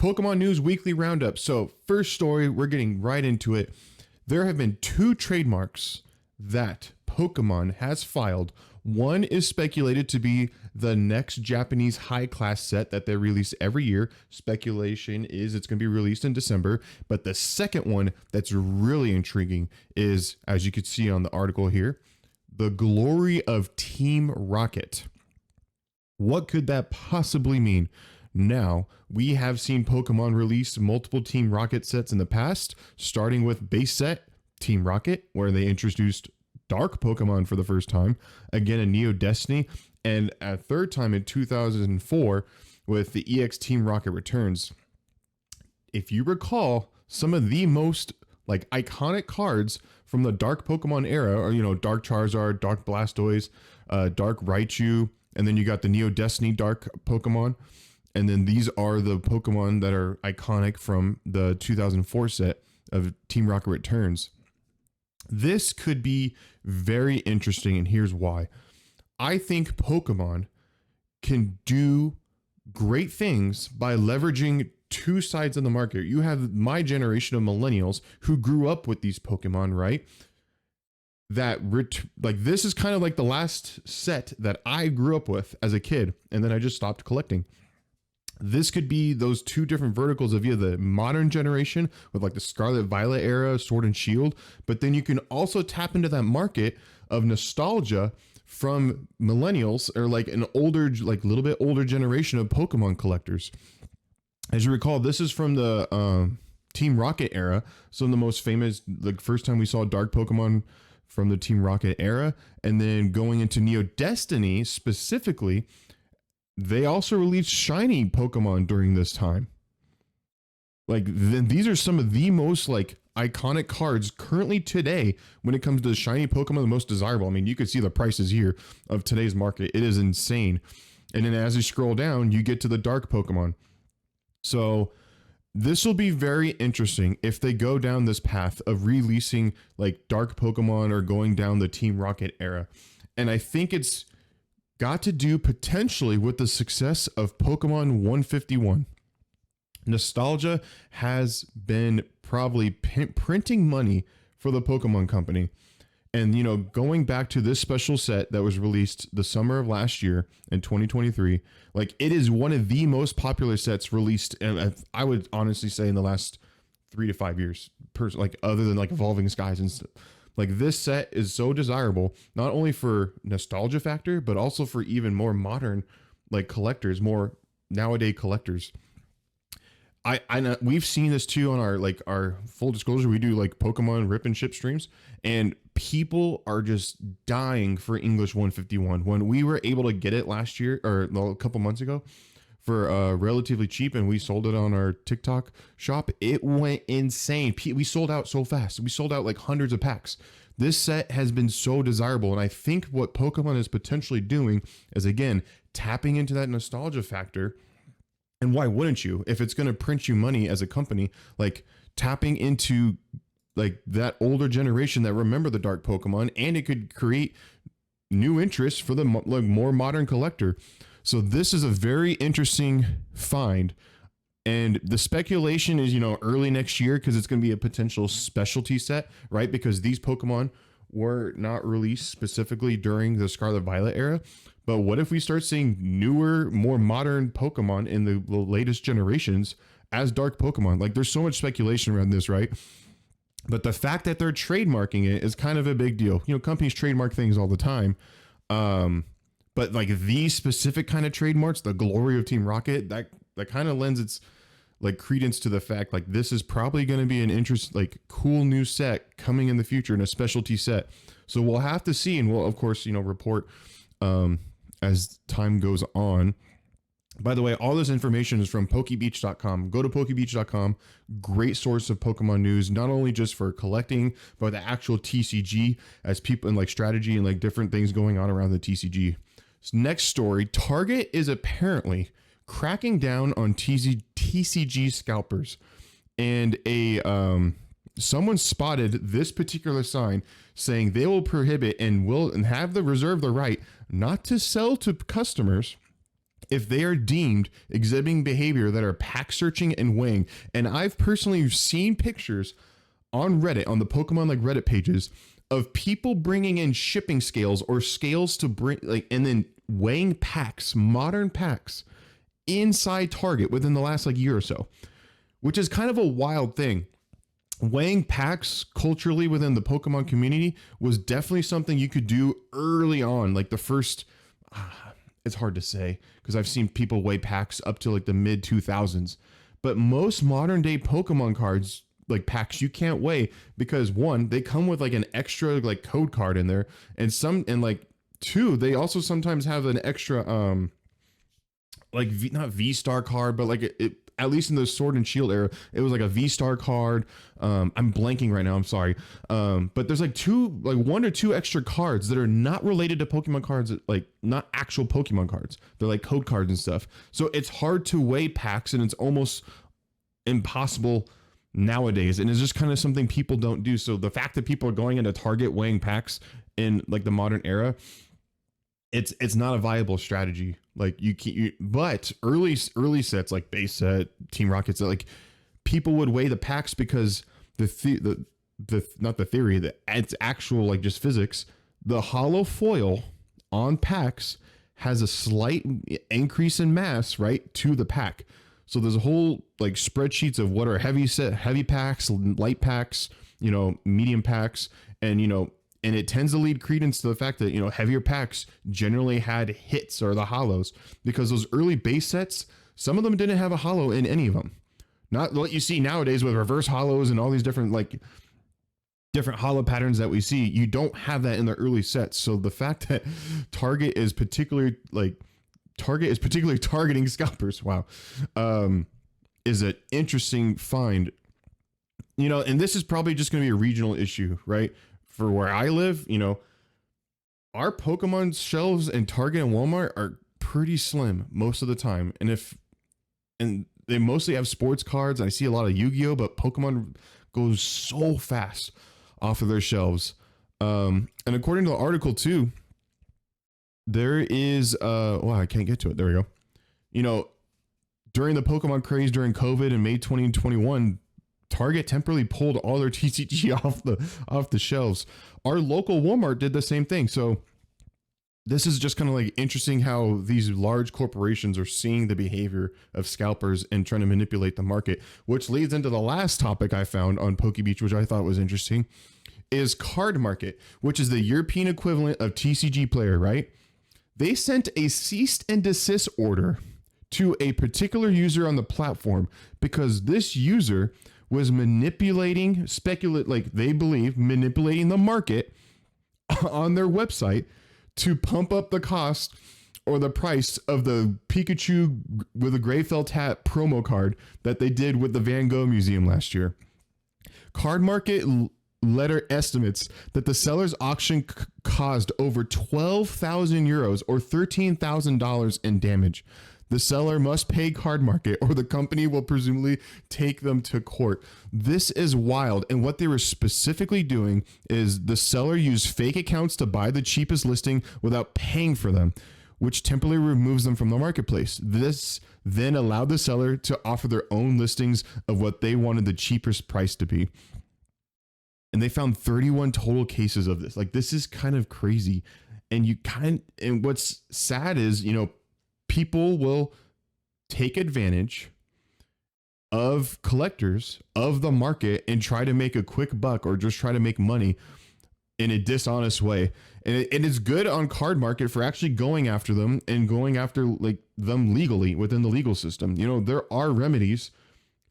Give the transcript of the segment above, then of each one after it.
Pokemon News Weekly Roundup. So, first story, we're getting right into it. There have been 2 trademarks that Pokemon has filed. One is speculated to be the next Japanese high class set that they release every year. Speculation is it's going to be released in December. But the second one that's really intriguing is, as you can see on the article here, the glory of Team Rocket. What could that possibly mean? Now, we have seen Pokemon release multiple Team Rocket sets in the past, starting with base set Team Rocket, where they introduced Dark Pokemon for the first time, again in Neo Destiny, and a third time in 2004 with the EX Team Rocket Returns. If you recall, some of the most like iconic cards from the Dark Pokemon era are, Dark Charizard, Dark Blastoise, Dark Raichu, and then you got the Neo Destiny Dark Pokemon. And then these are the Pokemon that are iconic from the 2004 set of Team Rocket Returns. This could be very interesting, and here's why. I think Pokemon can do great things by leveraging 2 sides of the market. You have my generation of millennials who grew up with these Pokemon, right? This is kind of like the last set that I grew up with as a kid, and then I just stopped collecting. This could be those 2 different verticals of the modern generation with like the Scarlet Violet era, Sword and Shield, but then you can also tap into that market of nostalgia from millennials or like an older, like little bit older generation of Pokemon collectors. As you recall, this is from the Team Rocket era. So the most famous, like first time we saw Dark Pokemon from the Team Rocket era, and then going into Neo Destiny specifically, they also released shiny Pokemon during this time. These are some of the most like iconic cards currently today when it comes to shiny Pokemon, the most desirable. I mean, you can see the prices here of today's market. It is insane. And then as you scroll down, you get to the Dark Pokemon. So this will be very interesting if they go down this path of releasing like Dark Pokemon or going down the Team Rocket era. And I think it's got to do potentially with the success of Pokemon 151. Nostalgia has been probably printing money for the Pokemon company. And, going back to this special set that was released the summer of last year in 2023, like it is one of the most popular sets released. And I would honestly say in the last 3 to 5 years, like other than like Evolving Skies and stuff. Like this set is so desirable, not only for nostalgia factor, but also for even more modern, like collectors, more nowadays collectors. I know we've seen this too on our full disclosure. We do like Pokemon rip and ship streams, and people are just dying for English 151. When we were able to get it last year or a couple months ago for relatively cheap, and we sold it on our TikTok shop, it went insane. We sold out so fast. We sold out like hundreds of packs. This set has been so desirable, and I think what Pokemon is potentially doing is, again, tapping into that nostalgia factor. And why wouldn't you? If it's going to print you money as a company, like tapping into like that older generation that remember the Dark Pokemon, and it could create new interest for the like more modern collector. So this is a very interesting find, and the speculation is, early next year, because it's going to be a potential specialty set, right? Because these Pokemon were not released specifically during the Scarlet Violet era. But what if we start seeing newer, more modern Pokemon in the latest generations as Dark Pokemon? Like there's so much speculation around this, right? But the fact that they're trademarking it is kind of a big deal. Companies trademark things all the time. But like these specific kind of trademarks, the glory of Team Rocket, that kind of lends its like credence to the fact like this is probably going to be an cool new set coming in the future in a specialty set. So we'll have to see, and we'll of course report as time goes on. By the way, all this information is from Pokebeach.com. Go to Pokebeach.com. Great source of Pokemon news, not only just for collecting, but the actual TCG as people and like strategy and like different things going on around the TCG. So next story, Target is apparently cracking down on TCG scalpers, and someone spotted this particular sign saying they will prohibit and have reserve the right not to sell to customers if they are deemed exhibiting behavior that are pack searching and weighing. And I've personally seen pictures on Reddit, on the Pokemon like Reddit pages, of people bringing in shipping scales or scales to bring like, and then weighing packs, modern packs inside Target within the last like year or so, which is kind of a wild thing. Weighing packs culturally within the Pokemon community was definitely something you could do early on, like the first, it's hard to say because I've seen people weigh packs up to like the mid 2000s, but most modern day Pokemon cards, like packs, you can't weigh because one, they come with like an extra like code card in there, and like two, they also sometimes have an extra like not V-Star card, but like it at least in the Sword and Shield era, it was like a V-Star card. I'm blanking right now, I'm sorry. But there's like one or two extra cards that are not related to Pokemon cards, like not actual Pokemon cards. They're like code cards and stuff. So it's hard to weigh packs, and it's almost impossible nowadays. And it's just kind of something people don't do. So the fact that people are going into Target weighing packs in like the modern era, it's not a viable strategy. Like but early sets like base set, Team Rockets, like people would weigh the packs because the not the theory, that it's actual like just physics. The hollow foil on packs has a slight increase in mass, right, to the pack. So there's a whole like spreadsheets of what are heavy packs, light packs, medium packs, and it tends to lead credence to the fact that, heavier packs generally had hits or the hollows, because those early base sets, some of them didn't have a hollow in any of them. Not what you see nowadays with reverse hollows and all these different hollow patterns that we see. You don't have that in the early sets. So the fact that Target is particularly targeting scalpers, wow, is an interesting find. And this is probably just going to be a regional issue, right? For where I live, our Pokemon shelves in Target and Walmart are pretty slim most of the time. And they mostly have sports cards. I see a lot of Yu-Gi-Oh, but Pokemon goes so fast off of their shelves. And according to the article too, there is I can't get to it. There we go. During the Pokemon craze during COVID in May 2021, Target temporarily pulled all their TCG off the shelves. Our local Walmart did the same thing. So this is just kind of like interesting how these large corporations are seeing the behavior of scalpers and trying to manipulate the market, which leads into the last topic I found on PokeBeach, which I thought was interesting, is Card Market, which is the European equivalent of TCG Player, right? They sent a cease and desist order to a particular user on the platform because this user was manipulating, they believe, manipulating the market on their website to pump up the cost or the price of the Pikachu with a gray felt hat promo card that they did with the Van Gogh Museum last year. Card Market letter estimates that the seller's auction caused over 12,000 euros or $13,000 in damage. The seller must pay Card Market or the company will presumably take them to court. This is wild. And what they were specifically doing is the seller used fake accounts to buy the cheapest listing without paying for them, which temporarily removes them from the marketplace. This then allowed the seller to offer their own listings of what they wanted the cheapest price to be. And they found 31 total cases of this. Like, this is kind of crazy. And what's sad is, people will take advantage of collectors of the market and try to make a quick buck or just try to make money in a dishonest way. And it is good on Card Market for actually going after them and going after like them legally within the legal system. There are remedies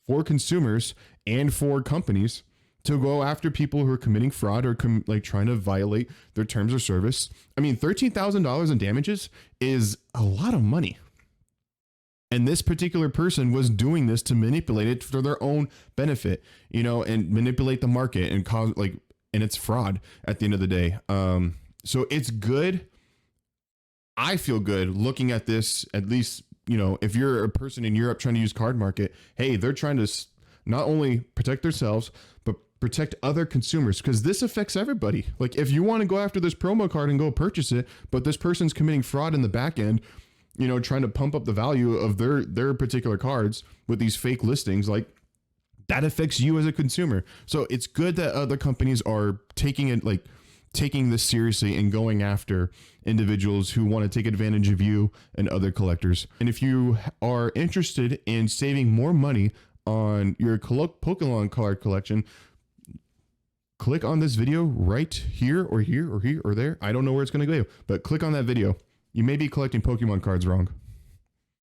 for consumers and for companies to go after people who are committing fraud or trying to violate their terms of service. I mean, $13,000 in damages is a lot of money. And this particular person was doing this to manipulate it for their own benefit, and manipulate the market and cause and it's fraud at the end of the day. So it's good. I feel good looking at this, at least, if you're a person in Europe trying to use Card Market, hey, they're trying to not only protect themselves, but protect other consumers, because this affects everybody. Like, if you want to go after this promo card and go purchase it, but this person's committing fraud in the back end, you know, trying to pump up the value of their particular cards with these fake listings, like that affects you as a consumer. So it's good that other companies are taking this seriously and going after individuals who want to take advantage of you and other collectors. And if you are interested in saving more money on your Pokemon card collection, click on this video right here or here or here or there. I don't know where it's going to go, but click on that video. You may be collecting Pokemon cards wrong.